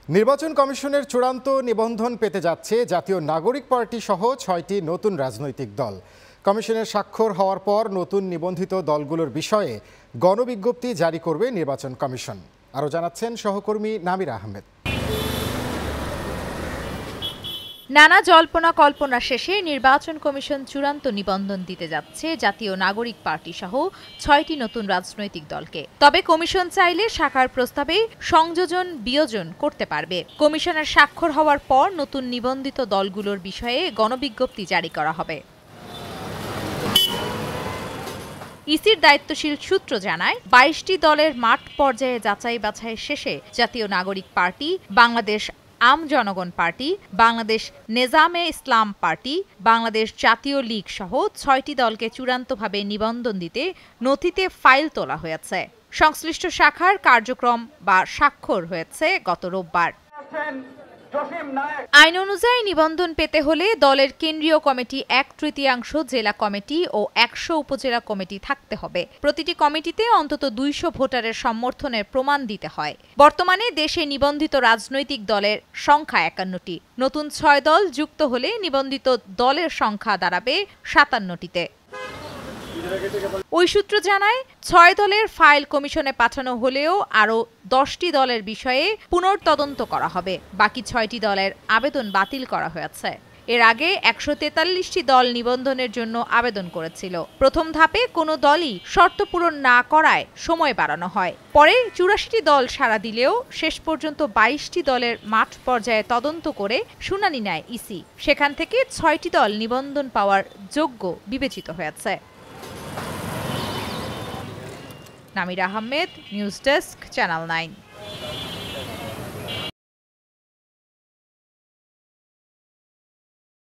নির্বাচন কমিশনের চূড়ান্ত নিবন্ধন পেতে যাচ্ছে জাতীয় নাগরিক পার্টি সহ ৬টি নতুন রাজনৈতিক দল। কমিশনের স্বাক্ষর হওয়ার পর নতুন নিবন্ধিত দলগুলোর বিষয়ে গণবিজ্ঞপ্তি জারি করবে নির্বাচন কমিশন। আরও জানাচ্ছেন সহকর্মী নামিরা আহমেদ। নানা জল্পনা কল্পনা শেষে নির্বাচন কমিশন চূড়ান্ত নিবন্ধন দিতে যাচ্ছে জাতীয় নাগরিক পার্টি সহ ৬টি নতুন রাজনৈতিক দলকে। তবে কমিশন চাইলে শাখার প্রস্তাবে সংযোজন বিয়োজন করতে পারবে। কমিশনের স্বাক্ষর হওয়ার পর নতুন নিবন্ধিত দলগুলোর বিষয়ে গণবিজ্ঞপ্তি জারি করা হবে। ইসির দায়িত্বশীল সূত্র জানায়, ২২টি দলের মাঠ পর্যায়ে যাচাই বাছাই শেষে জাতীয় নাগরিক পার্টি, বাংলাদেশ আম জনগণ পার্টি, বাংলাদেশ নেজামে ইসলাম পার্টি, বাংলাদেশ জাতীয় লীগ সহ ৬টি দলকে চূড়ান্তভাবে নিবন্ধন দিতে নথিতে ফাইল তোলা হয়েছে। সংশ্লিষ্ট শাখার কার্যক্রম বা স্বাক্ষর হয়েছে গত রোববার। আইন অনুযায়ী নিবন্ধন পেতে হলে দলের কেন্দ্রীয় কমিটি ১/৩ জেলা কমিটি ও ১০০ উপজেলা কমিটি থাকতে হবে। প্রতিটি কমিটিতে অন্তত ২০০ ভোটারের সমর্থনের প্রমাণ দিতে হয়। বর্তমানে দেশে নিবন্ধিত রাজনৈতিক দলের সংখ্যা ৫১টি। নতুন ৬ দল যুক্ত হলে নিবন্ধিত দলের সংখ্যা দাঁড়াবে ৫৭টিতে। ওই সূত্র জানায়, ৬ দলের ফাইল কমিশনে পাঠানো হলেও আরও ১০টি দলের বিষয়ে পুনর্তদন্ত করা হবে। বাকি ৬টি দলের আবেদন বাতিল করা হয়েছে। এর আগে ১৪৩টি দল নিবন্ধনের জন্য আবেদন করেছিল। প্রথম ধাপে কোনো দলই শর্ত পূরণ না করায় সময় বাড়ানো হয়। পরে ৮৪টি দল সাড়া দিলেও শেষ পর্যন্ত ২২টি দলের মাঠ পর্যায়ে তদন্ত করে শুনানি নেয় ইসি। সেখান থেকে ৬টি দল নিবন্ধন পাওয়ার যোগ্য বিবেচিত হয়েছে। Namira Ahmed, news desk, channel ৯।